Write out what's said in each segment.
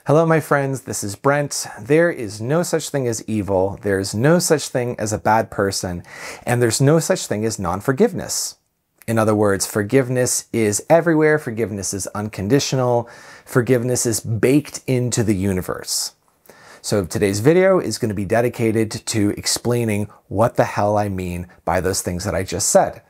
Hello, my friends. This is Brent. There is no such thing as evil. There's no such thing as a bad person. And there's no such thing as non-forgiveness. In other words, forgiveness is everywhere. Forgiveness is unconditional. Forgiveness is baked into the universe. So today's video is going to be dedicated to explaining what the hell I mean by those things that I just said.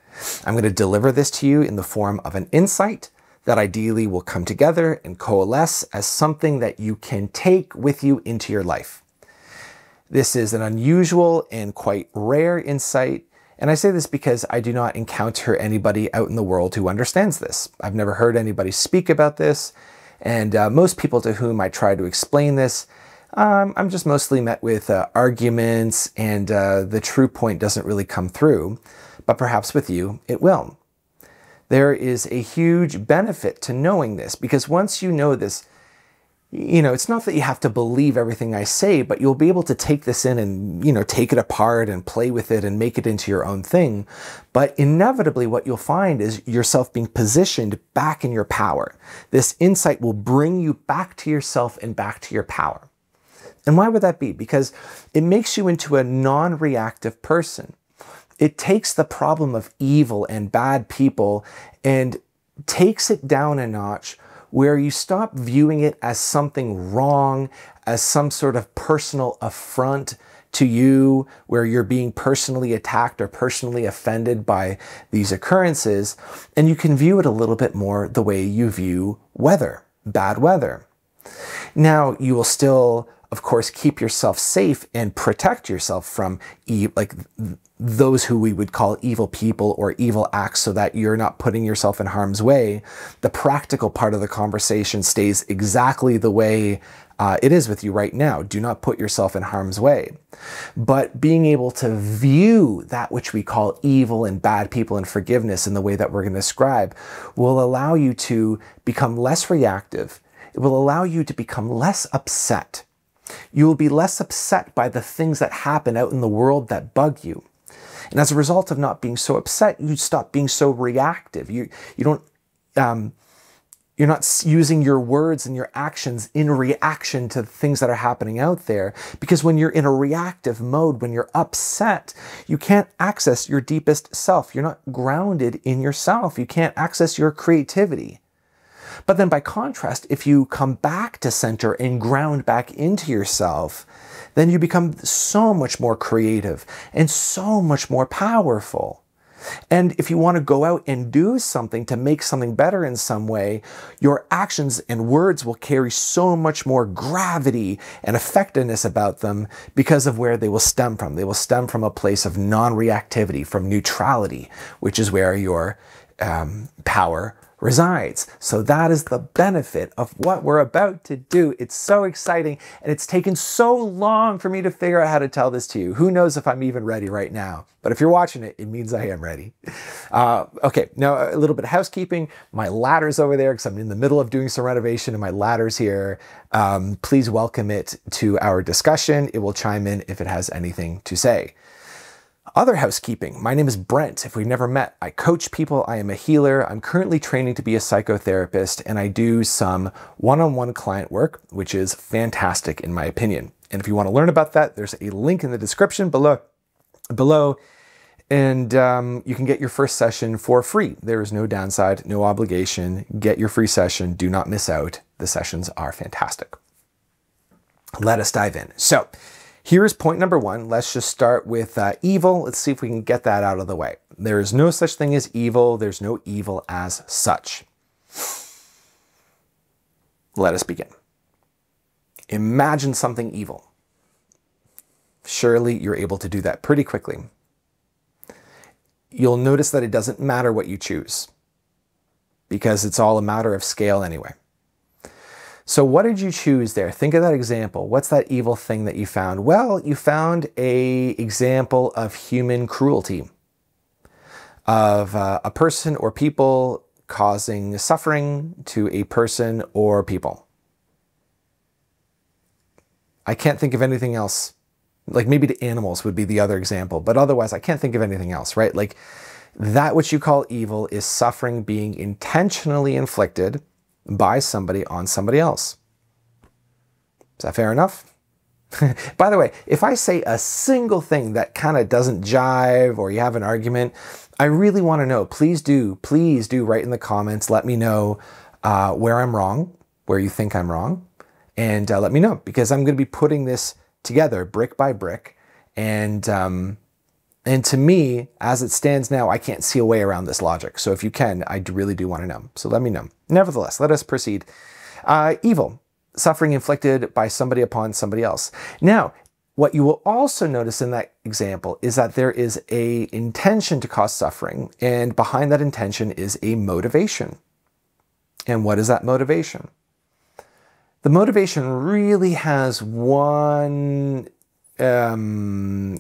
I'm going to deliver this to you in the form of an insight that ideally will come together and coalesce as something that you can take with you into your life. This is an unusual and quite rare insight, and I say this because I do not encounter anybody out in the world who understands this. I've never heard anybody speak about this, and most people to whom I try to explain this, I'm just mostly met with arguments, and the true point doesn't really come through, but perhaps with you, it will. There is a huge benefit to knowing this, because once you know this, it's not that you have to believe everything I say, but you'll be able to take this in and, take it apart and play with it and make it into your own thing. But inevitably what you'll find is yourself being positioned back in your power. This insight will bring you back to yourself and back to your power. And why would that be? Because it makes you into a non-reactive person. It takes the problem of evil and bad people and takes it down a notch where you stop viewing it as something wrong, as some sort of personal affront to you, where you're being personally attacked or personally offended by these occurrences, and you can view it a little bit more the way you view weather, bad weather. Now, you will still, of course, keep yourself safe and protect yourself from those who we would call evil people or evil acts, so that you're not putting yourself in harm's way. The practical part of the conversation stays exactly the way it is with you right now. Do not put yourself in harm's way. But being able to view that which we call evil and bad people and forgiveness in the way that we're going to describe will allow you to become less reactive. It will allow you to become less upset. You will be less upset by the things that happen out in the world that bug you. And as a result of not being so upset, you stop being so reactive. You're not using your words and your actions in reaction to things that are happening out there. Because when you're in a reactive mode, when you're upset, you can't access your deepest self. You're not grounded in yourself. You can't access your creativity. But then by contrast, if you come back to center and ground back into yourself, then you become so much more creative and so much more powerful. And if you want to go out and do something to make something better in some way, your actions and words will carry so much more gravity and effectiveness about them because of where they will stem from. They will stem from a place of non-reactivity, from neutrality, which is where your power resides. So that is the benefit of what we're about to do. It's so exciting, and it's taken so long for me to figure out how to tell this to you. Who knows if I'm even ready right now? But if you're watching it, it means I am ready. Okay, now a little bit of housekeeping. My ladder's over there because I'm in the middle of doing some renovation, and my ladder's here. Please welcome it to our discussion. It will chime in if it has anything to say. Other housekeeping. My name is Brent. If we've never met, I coach people. I am a healer. I'm currently training to be a psychotherapist, and I do some one-on-one client work, which is fantastic in my opinion. And if you want to learn about that, there's a link in the description below. And you can get your first session for free. There is no downside, no obligation. Get your free session. Do not miss out. The sessions are fantastic. Let us dive in. So, here's point number one. Let's just start with evil. Let's see if we can get that out of the way. There is no such thing as evil. There's no evil as such. Let us begin. Imagine something evil. Surely you're able to do that pretty quickly. You'll notice that it doesn't matter what you choose, because it's all a matter of scale anyway. So what did you choose there? Think of that example. What's that evil thing that you found? Well, you found an example of human cruelty, of a person or people causing suffering to a person or people. I can't think of anything else. Like maybe the animals would be the other example, but otherwise I can't think of anything else, right? Like that which you call evil is suffering being intentionally inflicted by somebody on somebody else. that fair enough? By the way, if I say a single thing that kind of doesn't jive or you have an argument, I really want to know. Please do write in the comments. Let me know where I'm wrong, where you think I'm wrong, and let me know, because I'm going to be putting this together brick by brick. And to me, as it stands now, I can't see a way around this logic. So if you can, I really do want to know. So let me know. Nevertheless, let us proceed. Evil. Suffering inflicted by somebody upon somebody else. Now, what you will also notice in that example is that there is an intention to cause suffering, and behind that intention is a motivation. And what is that motivation? The motivation really has one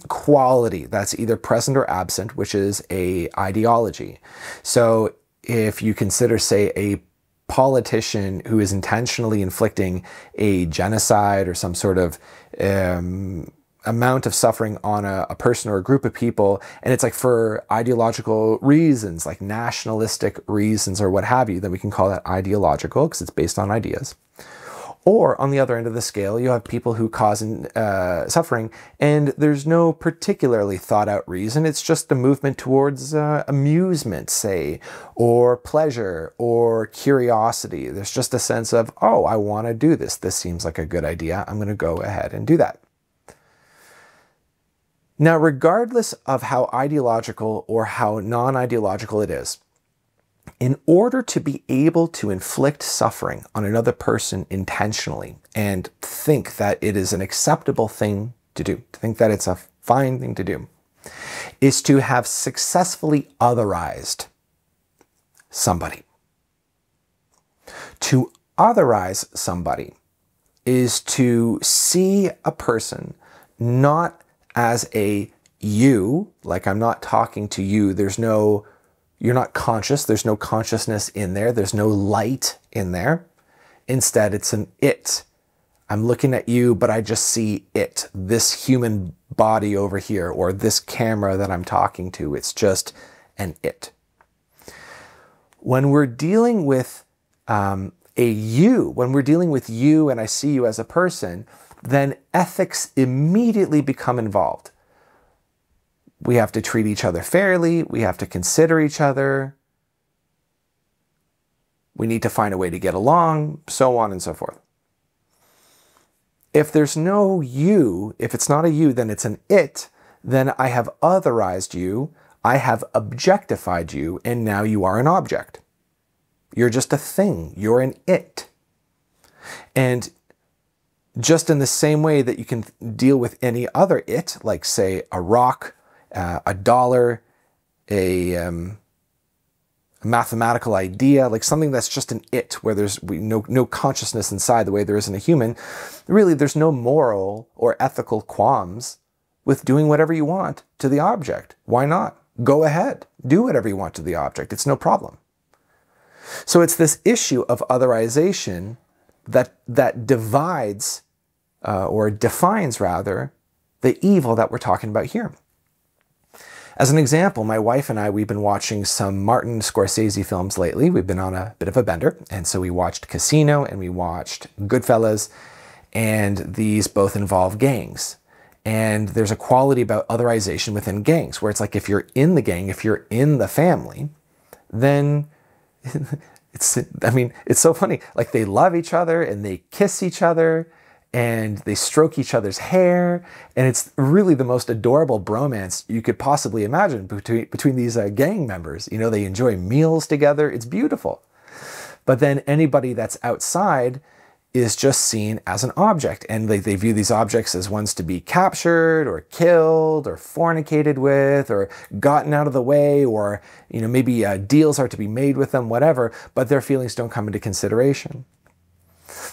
quality that's either present or absent, which is a ideology. So if you consider, say, a politician who is intentionally inflicting a genocide or some sort of amount of suffering on a person or a group of people, and it's like for ideological reasons, like nationalistic reasons or what have you, then we can call that ideological because it's based on ideas. Or on the other end of the scale, you have people who cause suffering and there's no particularly thought out reason. It's just a movement towards amusement, say, or pleasure or curiosity. There's just a sense of, oh, I want to do this. This seems like a good idea. I'm going to go ahead and do that. Now, regardless of how ideological or how non-ideological it is, in order to be able to inflict suffering on another person intentionally and think that it is an acceptable thing to do, to think that it's a fine thing to do, is to have successfully otherized somebody. To otherize somebody is to see a person not as a you, like I'm not talking to you, you're not conscious, there's no consciousness in there, there's no light in there. Instead, it's an it. I'm looking at you, but I just see it, this human body over here, or this camera that I'm talking to. It's just an it. When we're dealing with when we're dealing with you and I see you as a person, then ethics immediately become involved. We have to treat each other fairly. We have to consider each other. We need to find a way to get along, so on and so forth. If there's no you, if it's not a you, then it's an it, then I have otherized you, I have objectified you, and now you are an object. You're just a thing. You're an it. And just in the same way that you can deal with any other it, like say a rock, a dollar, a mathematical idea, like something that's just an it, where there's no consciousness inside the way there is in a human, really there's no moral or ethical qualms with doing whatever you want to the object. Why not? Go ahead. Do whatever you want to the object. It's no problem. So it's this issue of otherization that divides, or defines rather, the evil that we're talking about here. As an example, my wife and I, we've been watching some Martin Scorsese films lately. We've been on a bit of a bender. And so we watched Casino and we watched Goodfellas. And these both involve gangs. And there's a quality about otherization within gangs, where it's like if you're in the gang, if you're in the family, then it's so funny. Like they love each other and they kiss each other and they stroke each other's hair, and it's really the most adorable bromance you could possibly imagine between these gang members. You know, they enjoy meals together. It's beautiful. But then anybody that's outside is just seen as an object, and they view these objects as ones to be captured or killed or fornicated with or gotten out of the way, or maybe deals are to be made with them, whatever, but their feelings don't come into consideration.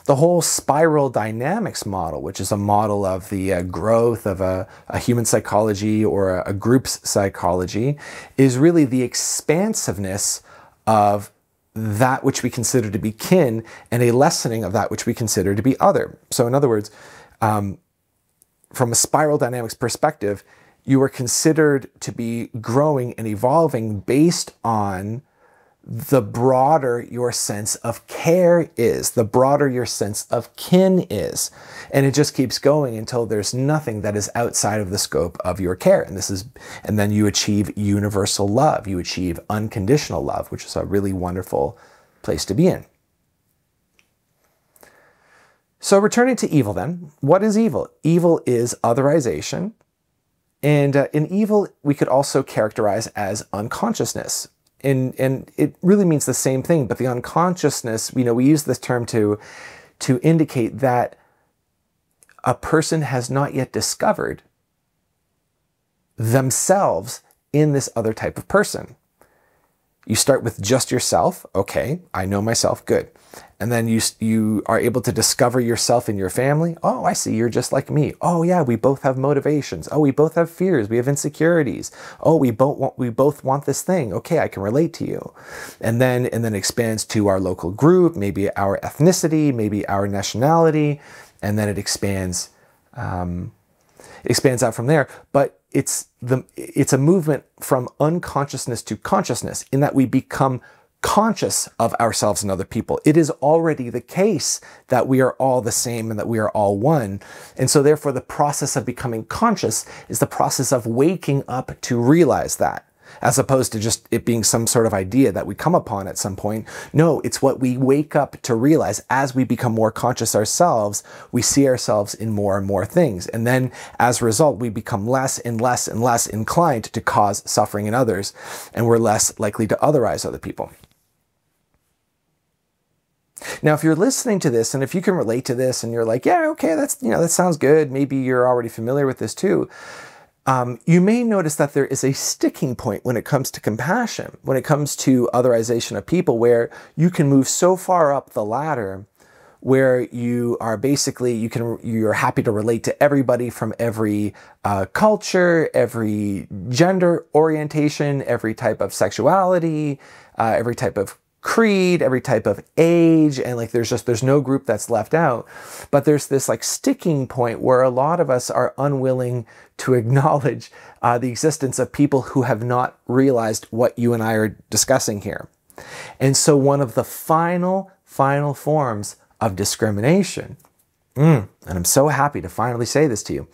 The whole spiral dynamics model, which is a model of the growth of a human psychology or a group's psychology, is really the expansiveness of that which we consider to be kin and a lessening of that which we consider to be other. So in other words, from a spiral dynamics perspective, you are considered to be growing and evolving based on the broader your sense of care is, the broader your sense of kin is. And it just keeps going until there's nothing that is outside of the scope of your care. And then you achieve universal love. You achieve unconditional love, which is a really wonderful place to be in. So returning to evil then, what is evil? Evil is otherization. And in evil, we could also characterize as unconsciousness. And it really means the same thing, but the unconsciousness, we use this term to indicate that a person has not yet discovered themselves in this other type of person. You start with just yourself. Okay, I know myself, good. And then you are able to discover yourself in your family. Oh, I see, you're just like me. Oh yeah, we both have motivations. Oh, we both have fears. We have insecurities. Oh, we both want this thing. Okay, I can relate to you. And then expands to our local group, maybe our ethnicity, maybe our nationality, and then it expands out from there. But it's a movement from unconsciousness to consciousness, in that we become conscious of ourselves and other people. It is already the case that we are all the same and that we are all one. And so therefore the process of becoming conscious is the process of waking up to realize that, as opposed to just it being some sort of idea that we come upon at some point. No, it's what we wake up to realize. As we become more conscious ourselves, we see ourselves in more and more things. And then as a result, we become less and less and less inclined to cause suffering in others, and we're less likely to otherize other people. Now, if you're listening to this and if you can relate to this and you're like, yeah, okay, that sounds good. Maybe you're already familiar with this too. You may notice that there is a sticking point when it comes to compassion, when it comes to otherization of people, where you can move so far up the ladder where you are basically, you're happy to relate to everybody from every culture, every gender orientation, every type of sexuality, every type of creed, every type of age, and like there's no group that's left out. But there's this like sticking point where a lot of us are unwilling to acknowledge the existence of people who have not realized what you and I are discussing here. And so one of the final forms of discrimination, and I'm so happy to finally say this to you,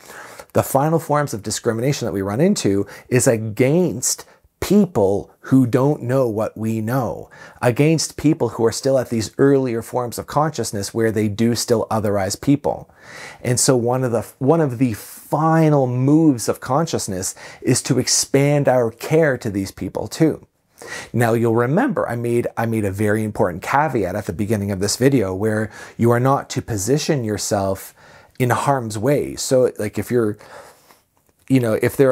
the final forms of discrimination that we run into is against people who don't know what we know, against people who are still at these earlier forms of consciousness where they do still otherize people. And so one of the final moves of consciousness is to expand our care to these people too. Now you'll remember I made a very important caveat at the beginning of this video, where you are not to position yourself in harm's way. So like if there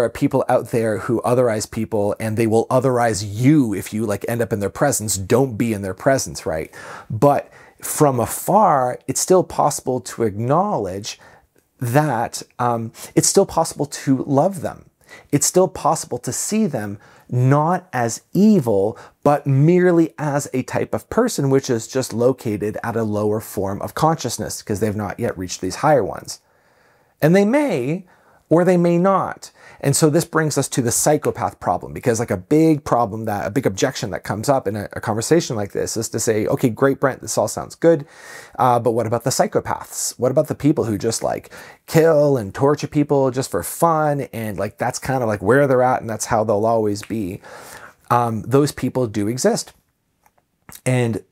are people out there who otherize people and they will otherize you if you like end up in their presence, don't be in their presence, right? But from afar, it's still possible to acknowledge that it's still possible to love them. It's still possible to see them not as evil, but merely as a type of person which is just located at a lower form of consciousness because they've not yet reached these higher ones. And they may, or they may not. And so this brings us to the psychopath problem, because like a big objection that comes up in a conversation like this is to say, okay, great, Brent, this all sounds good. But what about the psychopaths? What about the people who just like kill and torture people just for fun? And like, that's kind of like where they're at and that's how they'll always be. Those people do exist. And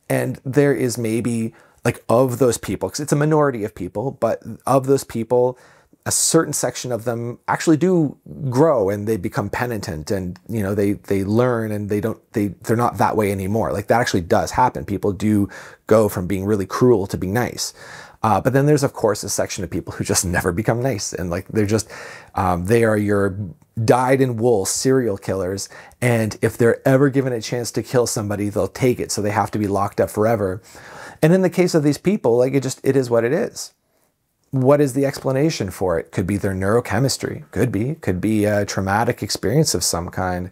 there is maybe like of those people, because it's a minority of people, but of those people, a certain section of them actually do grow and they become penitent, and they learn and they're not that way anymore. Like that actually does happen. People do go from being really cruel to being nice. But then there's of course a section of people who just never become nice, and like they're just they are your dyed-in-wool serial killers, and if they're ever given a chance to kill somebody, they'll take it, so they have to be locked up forever. And in the case of these people, like it is what it is. What is the explanation for it? Could be their neurochemistry. Could be a traumatic experience of some kind.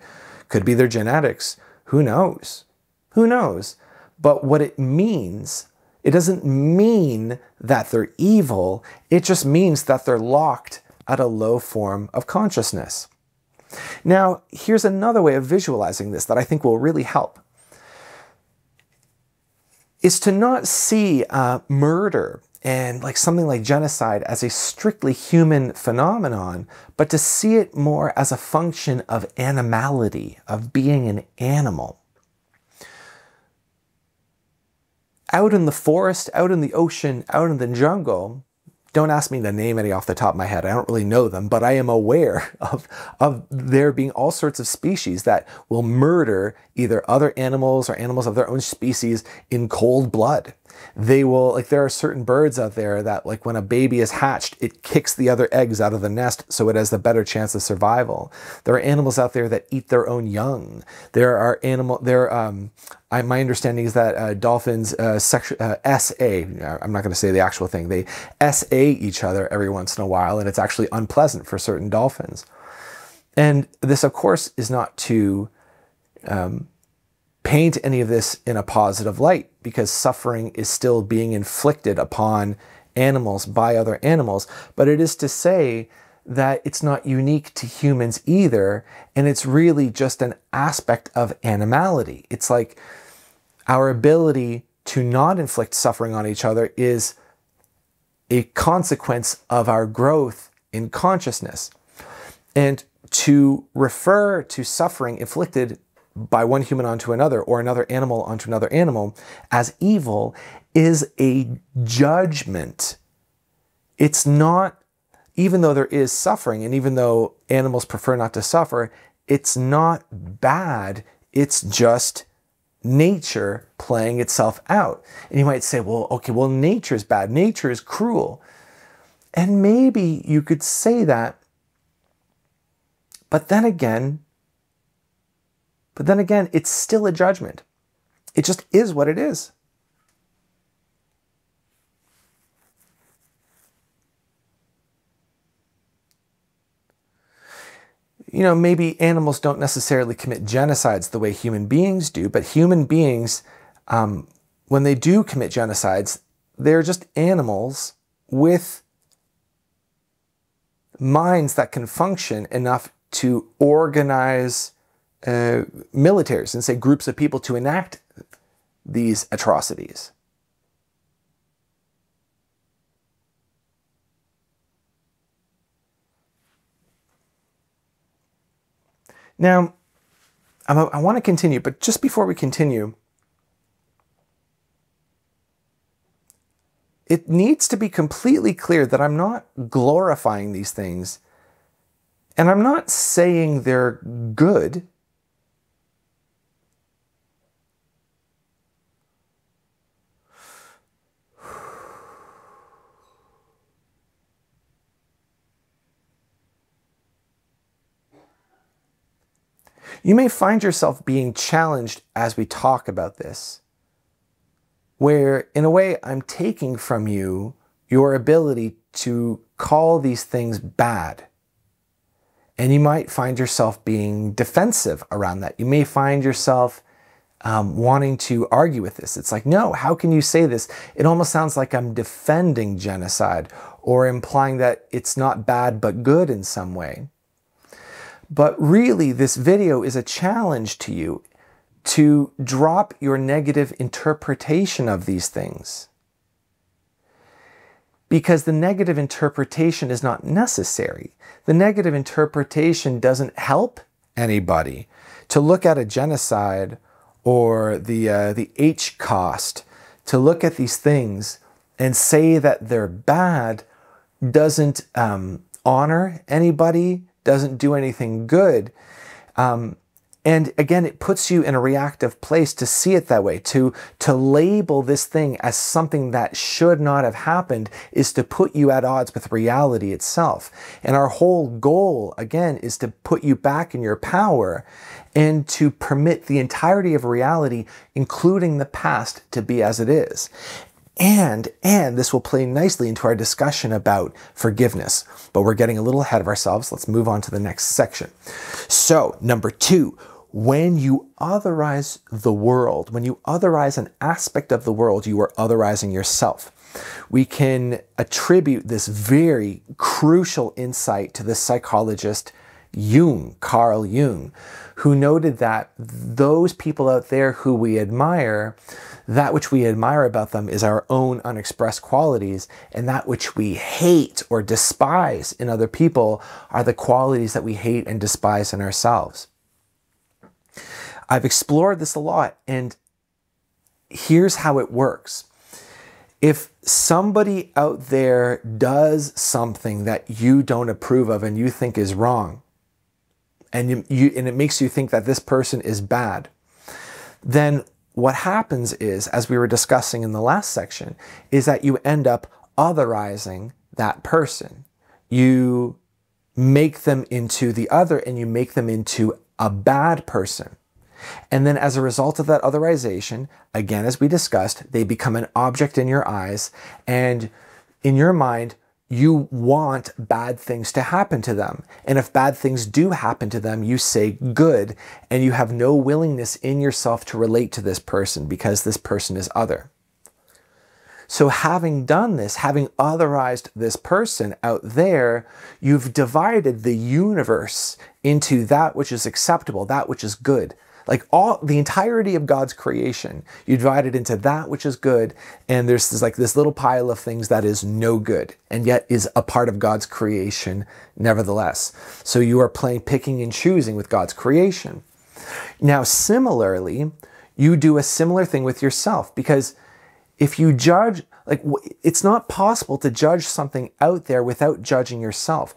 Could be their genetics. Who knows? Who knows? But what it means, it doesn't mean that they're evil. It just means that they're locked at a low form of consciousness. Now, here's another way of visualizing this that I think will really help. is to not see murder and like something like genocide as a strictly human phenomenon, but to see it more as a function of animality, of being an animal. Out in the forest, out in the ocean, out in the jungle, don't ask me to name any off the top of my head. I don't really know them, but I am aware of there being all sorts of species that will murder either other animals or animals of their own species in cold blood. They will, like, there are certain birds out there that, like, when a baby is hatched, it kicks the other eggs out of the nest so it has the better chance of survival. There are animals out there that eat their own young. My understanding is that dolphins SA, I'm not going to say the actual thing, they SA each other every once in a while, and it's actually unpleasant for certain dolphins. And this, of course, is not to paint any of this in a positive light, because suffering is still being inflicted upon animals by other animals, but it is to say that it's not unique to humans either, and it's really just an aspect of animality. It's like our ability to not inflict suffering on each other is a consequence of our growth in consciousness. And to refer to suffering inflicted by one human onto another, or another animal onto another animal, as evil is a judgment. It's not, even though there is suffering, and even though animals prefer not to suffer, it's not bad. It's just nature playing itself out. And you might say, well, okay, well, nature is bad. Nature is cruel. And maybe you could say that, but then again, it's still a judgment. It just is what it is. You know, maybe animals don't necessarily commit genocides the way human beings do, but human beings, when they do commit genocides, they're just animals with minds that can function enough to organize militaries and, say, groups of people to enact these atrocities. Now, I want to continue, but just before we continue, it needs to be completely clear that I'm not glorifying these things, and I'm not saying they're good. You may find yourself being challenged as we talk about this, where in a way I'm taking from you your ability to call these things bad. And you might find yourself being defensive around that. You may find yourself wanting to argue with this. It's like, no, how can you say this? It almost sounds like I'm defending genocide, or implying that it's not bad but good in some way. But really, this video is a challenge to you to drop your negative interpretation of these things. Because the negative interpretation is not necessary. The negative interpretation doesn't help anybody. To look at a genocide or the H cost, to look at these things and say that they're bad doesn't honor anybody, doesn't do anything good. And again, it puts you in a reactive place to see it that way. To label this thing as something that should not have happened is to put you at odds with reality itself. And our whole goal, again, is to put you back in your power and to permit the entirety of reality, including the past, to be as it is. And this will play nicely into our discussion about forgiveness. But we're getting a little ahead of ourselves. Let's move on to the next section. So, number 2, when you otherize the world, when you otherize an aspect of the world, you are otherizing yourself. We can attribute this very crucial insight to the psychologist Carl Jung, who noted that those people out there who we admire, that which we admire about them is our own unexpressed qualities, and that which we hate or despise in other people are the qualities that we hate and despise in ourselves. I've explored this a lot, and here's how it works. If somebody out there does something that you don't approve of and you think is wrong, and it makes you think that this person is bad, then what happens is, as we were discussing in the last section, is that you end up otherizing that person. You make them into the other, and you make them into a bad person. And then as a result of that otherization, again, as we discussed, they become an object in your eyes, and in your mind, you want bad things to happen to them. And if bad things do happen to them, you say good, and you have no willingness in yourself to relate to this person because this person is other. So having done this, having otherized this person out there, you've divided the universe into that which is acceptable, that which is good. Like the entirety of God's creation, you divide it into that which is good, and there's this little pile of things that is no good, and yet is a part of God's creation nevertheless. So you are picking and choosing with God's creation. Now, similarly, you do a similar thing with yourself, because if you judge, it's not possible to judge something out there without judging yourself.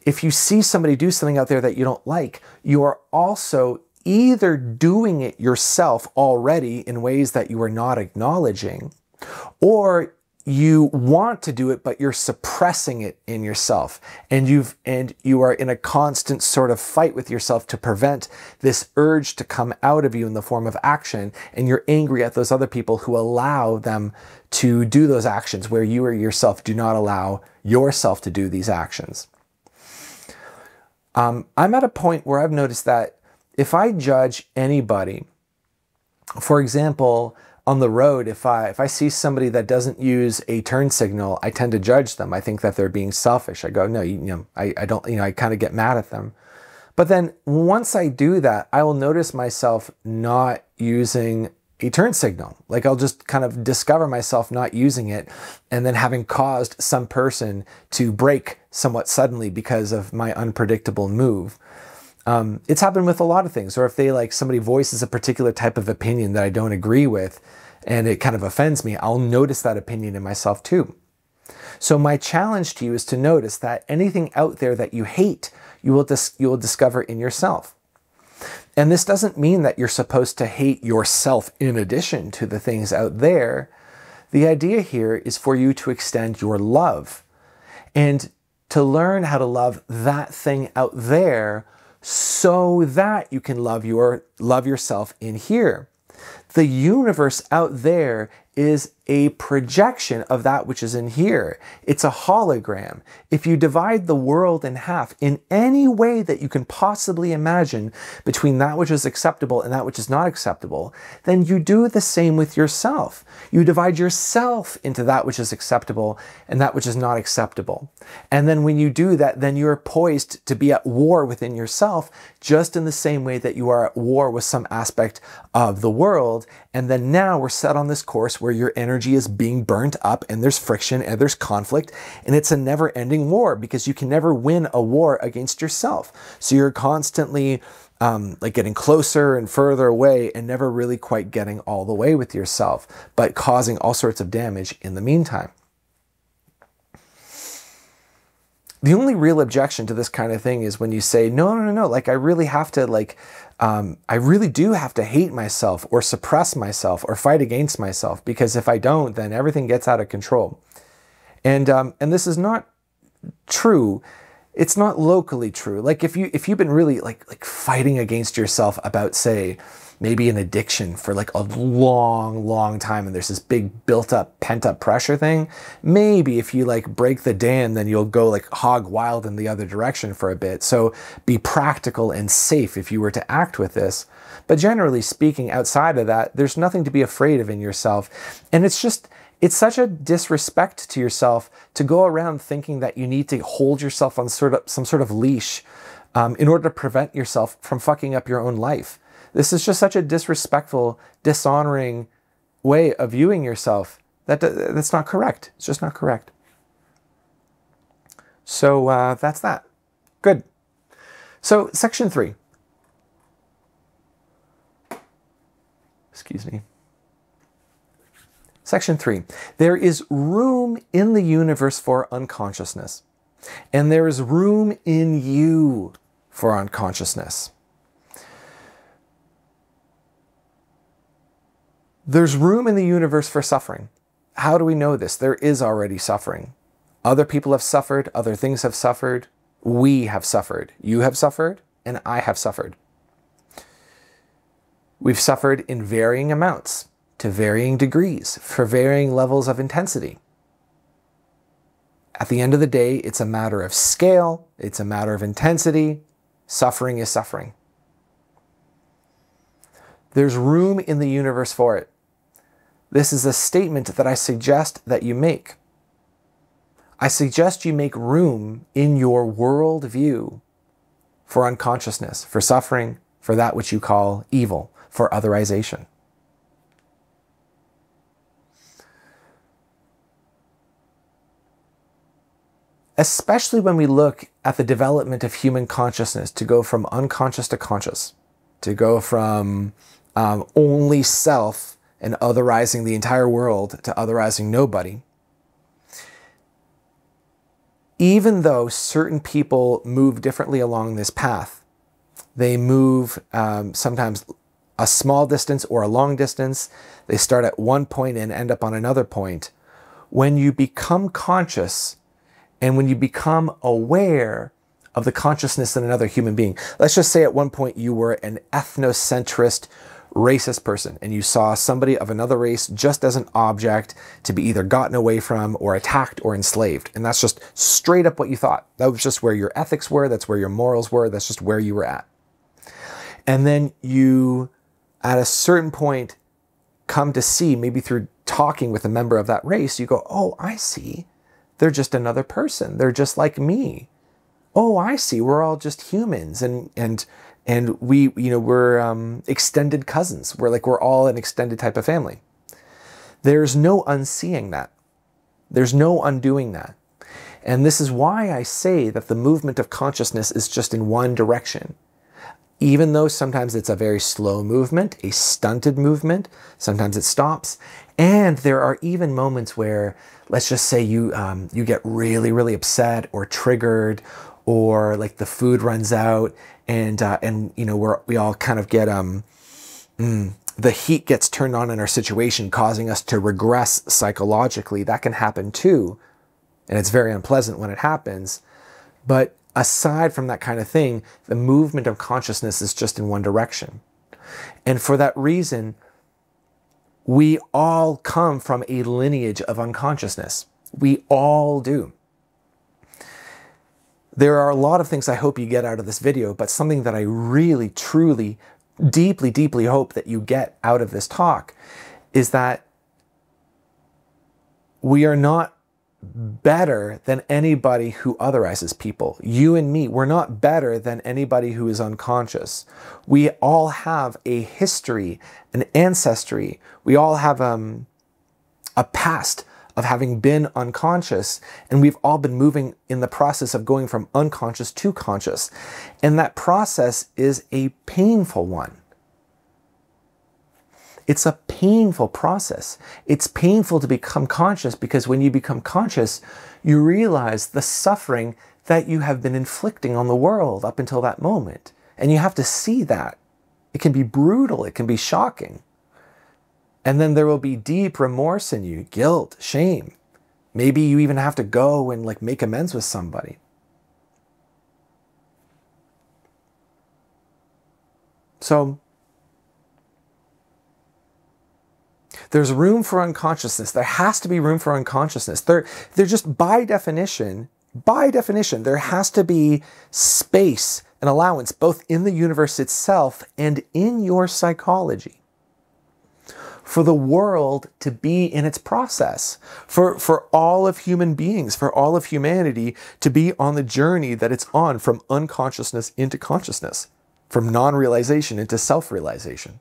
If you see somebody do something out there that you don't like, you are also either doing it yourself already in ways that you are not acknowledging, or you want to do it, but you're suppressing it in yourself. And you are in a constant sort of fight with yourself to prevent this urge to come out of you in the form of action. And you're angry at those other people who allow them to do those actions, where you or yourself do not allow yourself to do these actions. I'm at a point where I've noticed that if I judge anybody, for example, on the road, if I see somebody that doesn't use a turn signal, I tend to judge them. I think that they're being selfish. I go, no, I don't, I kind of get mad at them. But then once I do that, I will notice myself not using a turn signal. Like I'll just kind of discover myself not using it, and then having caused some person to brake somewhat suddenly because of my unpredictable move. It's happened with a lot of things. Or if somebody voices a particular type of opinion that I don't agree with, and it kind of offends me, I'll notice that opinion in myself too. So my challenge to you is to notice that anything out there that you hate, you will discover in yourself. And this doesn't mean that you're supposed to hate yourself in addition to the things out there. The idea here is for you to extend your love and to learn how to love that thing out there, so that you can love yourself in here. The universe out there is a projection of that which is in here. It's a hologram. If you divide the world in half in any way that you can possibly imagine between that which is acceptable and that which is not acceptable, then you do the same with yourself. You divide yourself into that which is acceptable and that which is not acceptable. And then when you do that, then you're poised to be at war within yourself, just in the same way that you are at war with some aspect of the world. And then now we're set on this course where your energy is being burnt up, and there's friction and there's conflict, and it's a never-ending war, because you can never win a war against yourself. So you're constantly getting closer and further away, and never really quite getting all the way with yourself, but causing all sorts of damage in the meantime. The only real objection to this kind of thing is when you say, no, I really have to, I really do have to hate myself or suppress myself or fight against myself, because if I don't, then everything gets out of control. And this is not true. It's not locally true. Like if you've been really like fighting against yourself about, say, maybe an addiction for a long time, and there's this big built up, pent up pressure thing, maybe if you break the dam, then you'll go hog wild in the other direction for a bit. So be practical and safe if you were to act with this. But generally speaking, outside of that, there's nothing to be afraid of in yourself. And it's such a disrespect to yourself to go around thinking that you need to hold yourself on some sort of leash in order to prevent yourself from fucking up your own life. This is just such a disrespectful, dishonoring way of viewing yourself that's not correct. It's just not correct. So that's that. Good. So section 3. Excuse me. Section 3. There is room in the universe for unconsciousness. And there is room in you for unconsciousness. There's room in the universe for suffering. How do we know this? There is already suffering. Other people have suffered. Other things have suffered. We have suffered. You have suffered, and I have suffered. We've suffered in varying amounts, to varying degrees, for varying levels of intensity. At the end of the day, it's a matter of scale. It's a matter of intensity. Suffering is suffering. There's room in the universe for it. This is a statement that I suggest that you make. I suggest you make room in your worldview for unconsciousness, for suffering, for that which you call evil, for otherization. Especially when we look at the development of human consciousness to go from unconscious to conscious, to go from only self and otherizing the entire world to otherizing nobody. Even though certain people move differently along this path, they move sometimes a small distance or a long distance. They start at one point and end up on another point. When you become conscious and when you become aware of the consciousness in another human being, let's just say at one point you were an ethnocentrist, racist person and you saw somebody of another race just as an object to be either gotten away from or attacked or enslaved. And that's just straight up what you thought. That was just where your ethics were. That's where your morals were. That's just where you were at. And then you, at a certain point, come to see, maybe through talking with a member of that race, you go, oh, I see. They're just another person. They're just like me. Oh, I see. We're all just humans. And we, we're extended cousins. We're all an extended type of family. There's no unseeing that. There's no undoing that. And this is why I say that the movement of consciousness is just in one direction. Even though sometimes it's a very slow movement, a stunted movement, sometimes it stops. And there are even moments where, let's just say you get really, really upset or triggered, or like the food runs out, and we all kind of get the heat gets turned on in our situation, causing us to regress psychologically. That can happen too, and it's very unpleasant when it happens. But aside from that kind of thing, the movement of consciousness is just in one direction. And for that reason, we all come from a lineage of unconsciousness. We all do. There are a lot of things I hope you get out of this video, but something that I really, truly, deeply, deeply hope that you get out of this talk is that we are not better than anybody who otherizes people. You and me, we're not better than anybody who is unconscious. We all have a history, an ancestry. We all have a past of having been unconscious, and we've all been moving in the process of going from unconscious to conscious. And that process is a painful one. It's a painful process. It's painful to become conscious because when you become conscious, you realize the suffering that you have been inflicting on the world up until that moment. And you have to see that. It can be brutal. It can be shocking. And then there will be deep remorse in you, guilt, shame. Maybe you even have to go and make amends with somebody. So there's room for unconsciousness. There has to be room for unconsciousness. They're just by definition, there has to be space and allowance both in the universe itself and in your psychology for the world to be in its process, for all of human beings, for all of humanity to be on the journey that it's on from unconsciousness into consciousness, from non-realization into self-realization.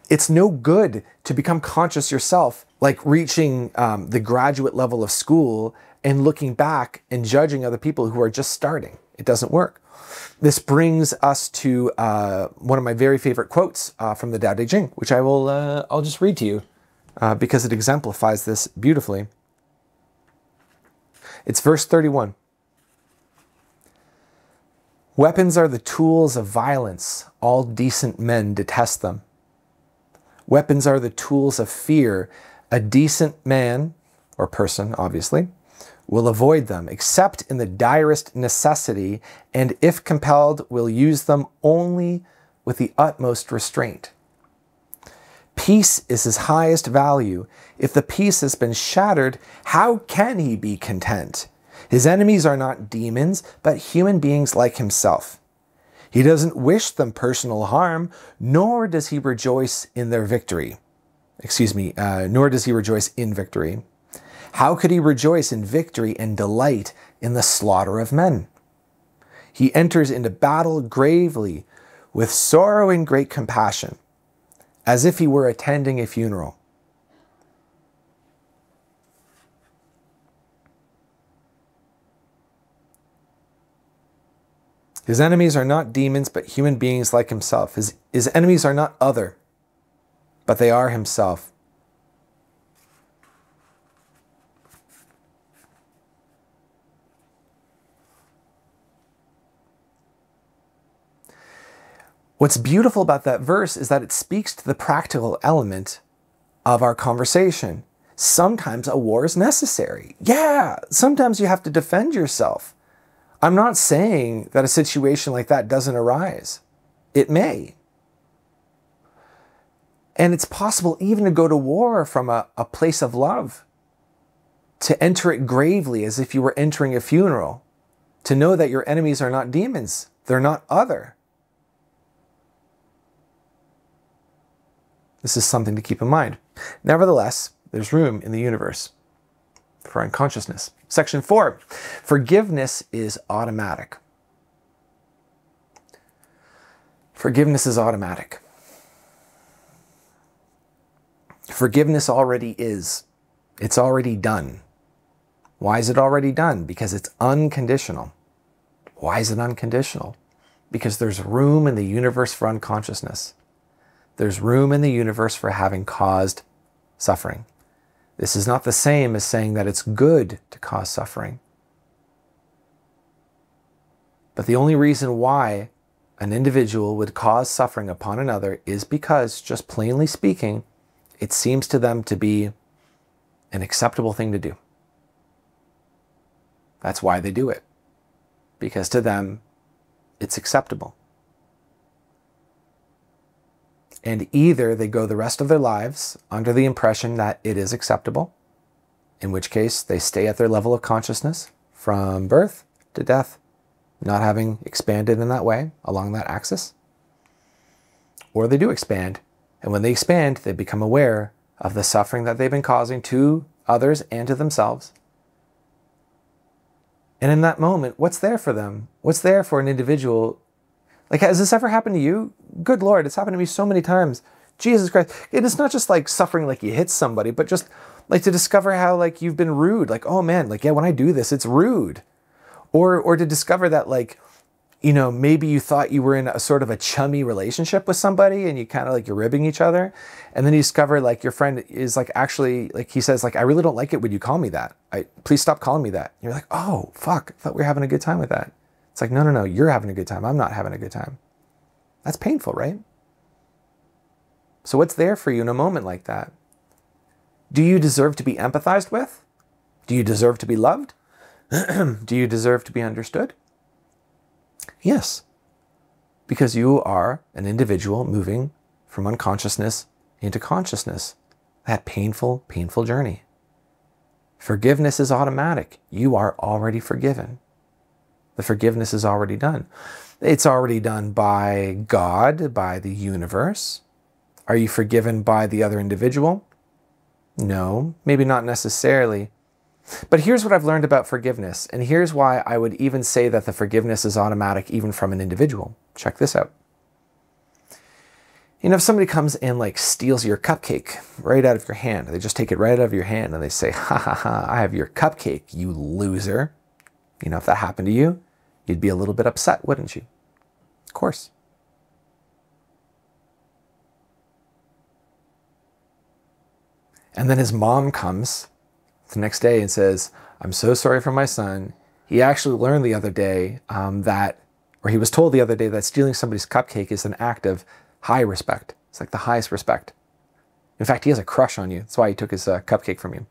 It's no good to become conscious yourself, like reaching the graduate level of school and looking back and judging other people who are just starting. It doesn't work. This brings us to one of my very favorite quotes from the Tao Te Ching, which I'll just read to you because it exemplifies this beautifully. It's verse 31. Weapons are the tools of violence. All decent men detest them. Weapons are the tools of fear. A decent man, or person, obviously, will avoid them, except in the direst necessity, and if compelled, will use them only with the utmost restraint. Peace is his highest value. If the peace has been shattered, how can he be content? His enemies are not demons, but human beings like himself. He doesn't wish them personal harm, nor does he rejoice in their victory. Nor does he rejoice in victory. How could he rejoice in victory and delight in the slaughter of men? He enters into battle gravely, with sorrow and great compassion, as if he were attending a funeral. His enemies are not demons, but human beings like himself. His enemies are not other, but they are himself. What's beautiful about that verse is that it speaks to the practical element of our conversation. Sometimes a war is necessary. Yeah, sometimes you have to defend yourself. I'm not saying that a situation like that doesn't arise. It may. And it's possible even to go to war from a place of love, to enter it gravely as if you were entering a funeral, to know that your enemies are not demons, they're not other. This is something to keep in mind. Nevertheless, there's room in the universe for unconsciousness. Section 4, forgiveness is automatic. Forgiveness is automatic. Forgiveness already is. It's already done. Why is it already done? Because it's unconditional. Why is it unconditional? Because there's room in the universe for unconsciousness. There's room in the universe for having caused suffering. This is not the same as saying that it's good to cause suffering. But the only reason why an individual would cause suffering upon another is because, just plainly speaking, it seems to them to be an acceptable thing to do. That's why they do it. Because to them, it's acceptable. And either they go the rest of their lives under the impression that it is acceptable, in which case they stay at their level of consciousness from birth to death, not having expanded in that way along that axis. Or they do expand, and when they expand, they become aware of the suffering that they've been causing to others and to themselves. And in that moment, what's there for them? What's there for an individual? Like, has this ever happened to you? Good Lord, it's happened to me so many times. Jesus Christ. And it's not just like suffering like you hit somebody, but just like to discover how like you've been rude. Like, oh man, like, yeah, when I do this, it's rude. Or to discover that like, you know, maybe you thought you were in a sort of a chummy relationship with somebody and you kind of like you're ribbing each other. And then you discover like your friend is like actually like he says like, I really don't like it when you call me that. Please stop calling me that. And you're like, oh, fuck. I thought we were having a good time with that. It's like, no, you're having a good time. I'm not having a good time. That's painful, right? So what's there for you in a moment like that? Do you deserve to be empathized with? Do you deserve to be loved? Do you deserve to be understood? Yes, because you are an individual moving from unconsciousness into consciousness. That painful, painful journey. Forgiveness is automatic. You are already forgiven. The forgiveness is already done. It's already done by God, by the universe. Are you forgiven by the other individual? No, maybe not necessarily. But here's what I've learned about forgiveness, and here's why I would even say that the forgiveness is automatic even from an individual. Check this out. You know, if somebody comes and like steals your cupcake right out of your hand, they just take it right out of your hand and they say, ha ha ha, I have your cupcake, you loser. You know, if that happened to you, you'd be a little bit upset, wouldn't you? Of course. And then his mom comes the next day and says, I'm so sorry for my son. He actually learned the other day he was told the other day that stealing somebody's cupcake is an act of high respect. It's like the highest respect. In fact, he has a crush on you. That's why he took his cupcake from you.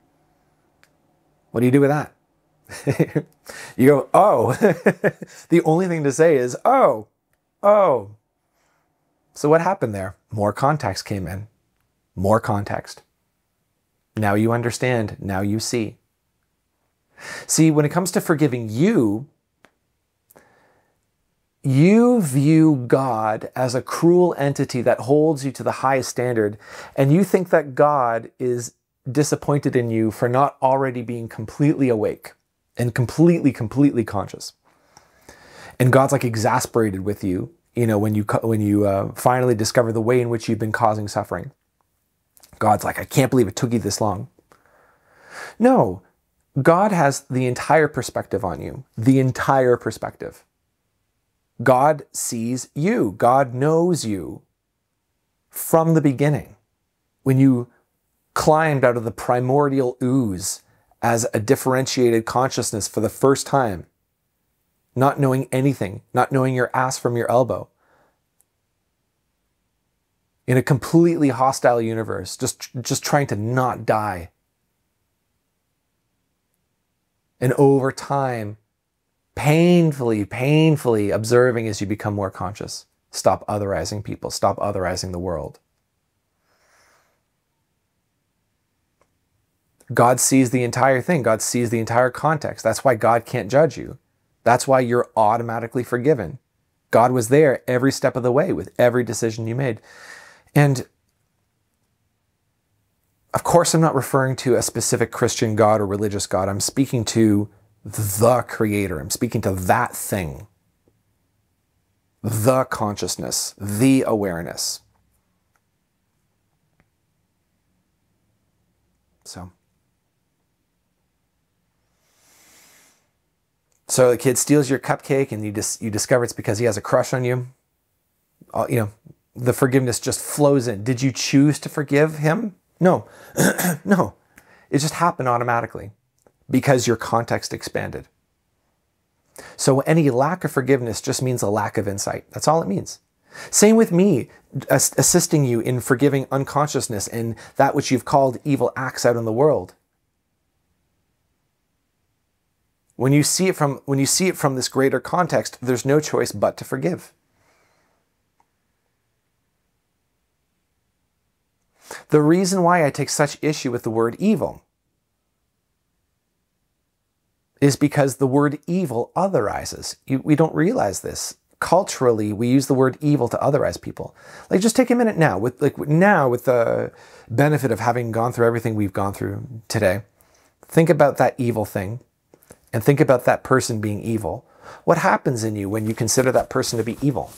What do you do with that? You go, oh. The only thing to say is, oh. So what happened there? More context came in. More context. Now you understand. Now you see. See, when it comes to forgiving you, you view God as a cruel entity that holds you to the highest standard, and you think that God is disappointed in you for not already being completely awake and completely conscious. And God's like exasperated with you, you know, when you finally discover the way in which you've been causing suffering. God's like, I can't believe it took you this long. No, God has the entire perspective on you, the entire perspective. God sees you. God knows you from the beginning. When you climbed out of the primordial ooze as a differentiated consciousness for the first time, not knowing anything, not knowing your ass from your elbow, in a completely hostile universe, just trying to not die. And over time, painfully observing as you become more conscious. Stop otherizing people. Stop otherizing the world. God sees the entire thing. God sees the entire context. That's why God can't judge you. That's why you're automatically forgiven. God was there every step of the way with every decision you made. And of course, I'm not referring to a specific Christian God or religious God. I'm speaking to the Creator. I'm speaking to that thing. The consciousness, the awareness. So the kid steals your cupcake and you discover it's because he has a crush on you. You know, the forgiveness just flows in. Did you choose to forgive him? No. No. It just happened automatically because your context expanded. So any lack of forgiveness just means a lack of insight. That's all it means. Same with me, assisting you in forgiving unconsciousness and that which you've called evil acts out in the world. When you see it from this greater context, there's no choice but to forgive. The reason why I take such issue with the word evil is because the word evil otherizes. We don't realize this. Culturally, we use the word evil to otherize people. Like, just take a minute now, with the benefit of having gone through everything we've gone through today. Think about that evil thing and think about that person being evil. What happens in you when you consider that person to be evil?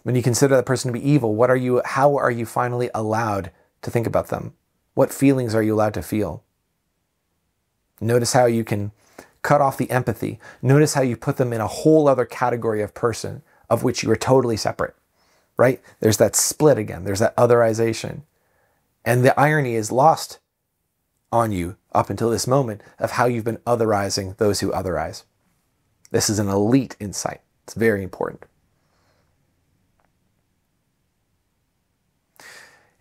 When you consider that person to be evil, how are you finally allowed to think about them? What feelings are you allowed to feel? Notice how you can cut off the empathy. Notice how you put them in a whole other category of person of which you are totally separate, right? There's that split again. There's that otherization. And the irony is lost on you up until this moment of how you've been otherizing those who otherize. This is an elite insight. It's very important.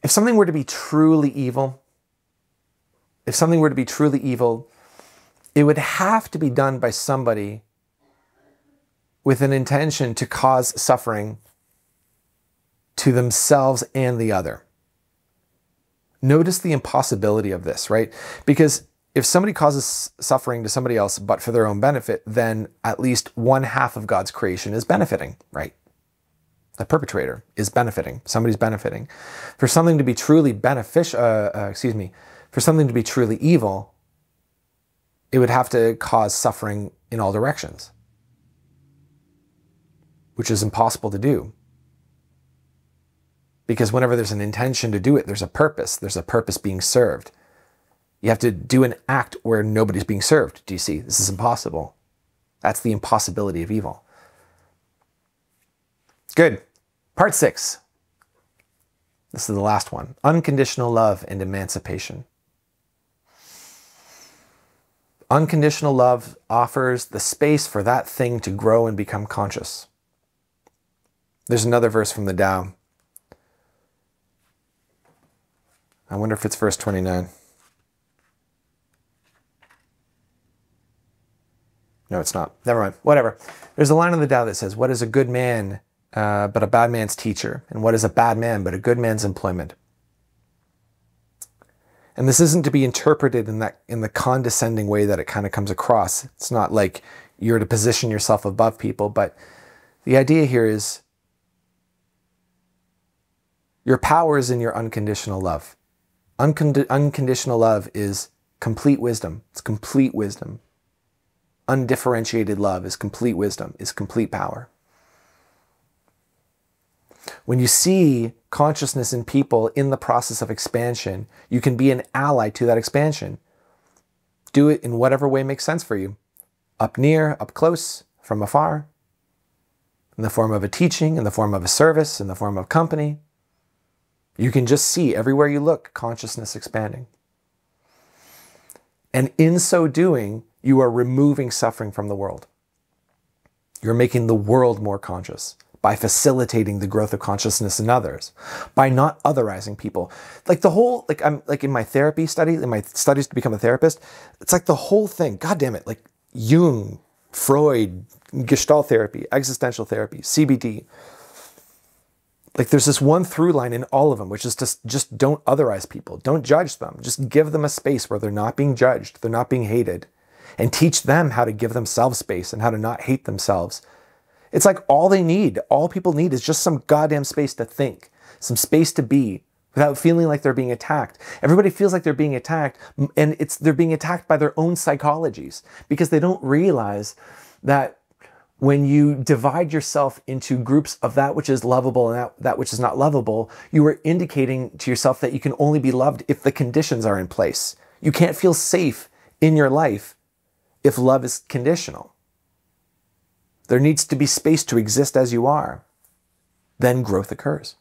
If something were to be truly evil, it would have to be done by somebody with an intention to cause suffering to themselves and the other. Notice the impossibility of this, right? Because if somebody causes suffering to somebody else but for their own benefit, then at least one half of God's creation is benefiting, right? The perpetrator is benefiting. Somebody's benefiting. For something to be truly beneficial, for something to be truly evil, it would have to cause suffering in all directions, which is impossible to do. Because whenever there's an intention to do it, there's a purpose. There's a purpose being served. You have to do an act where nobody's being served. Do you see? This is impossible. That's the impossibility of evil. Good. Part 6. This is the last one. Unconditional love and emancipation. Unconditional love offers the space for that thing to grow and become conscious. There's another verse from the Tao. I wonder if it's verse 29. No, it's not. Never mind. Whatever. There's a line in the Tao that says, what is a good man but a bad man's teacher? And what is a bad man but a good man's employment? And this isn't to be interpreted in the condescending way that it kind of comes across. It's not like you're to position yourself above people, but the idea here is your power is in your unconditional love. Unconditional love is complete wisdom. It's complete wisdom. Undifferentiated love is complete wisdom, is complete power. When you see consciousness in people in the process of expansion, you can be an ally to that expansion. Do it in whatever way makes sense for you. Up near, up close, from afar. In the form of a teaching, in the form of a service, in the form of company. You can just see everywhere you look, consciousness expanding. And in so doing, you are removing suffering from the world. You're making the world more conscious by facilitating the growth of consciousness in others, by not otherizing people. Like the whole, I'm in my therapy study, in my studies to become a therapist, it's like the whole thing, God damn it, like Jung, Freud, Gestalt therapy, existential therapy, CBT. Like there's this one through line in all of them, which is to just don't otherize people. Don't judge them. Just give them a space where they're not being judged. They're not being hated. And teach them how to give themselves space and how to not hate themselves. It's like all they need, all people need is just some goddamn space to think, some space to be without feeling like they're being attacked. Everybody feels like they're being attacked, and they're being attacked by their own psychologies because they don't realize that when you divide yourself into groups of that which is lovable and that which is not lovable, you are indicating to yourself that you can only be loved if the conditions are in place. You can't feel safe in your life if love is conditional. There needs to be space to exist as you are. Then growth occurs.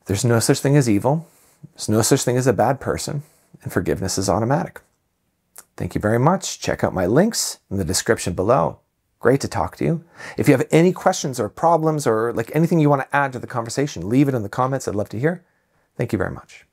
There's no such thing as evil. There's no such thing as a bad person. And forgiveness is automatic. Thank you very much. Check out my links in the description below. Great to talk to you. If you have any questions or problems or like anything you want to add to the conversation, leave it in the comments. I'd love to hear. Thank you very much.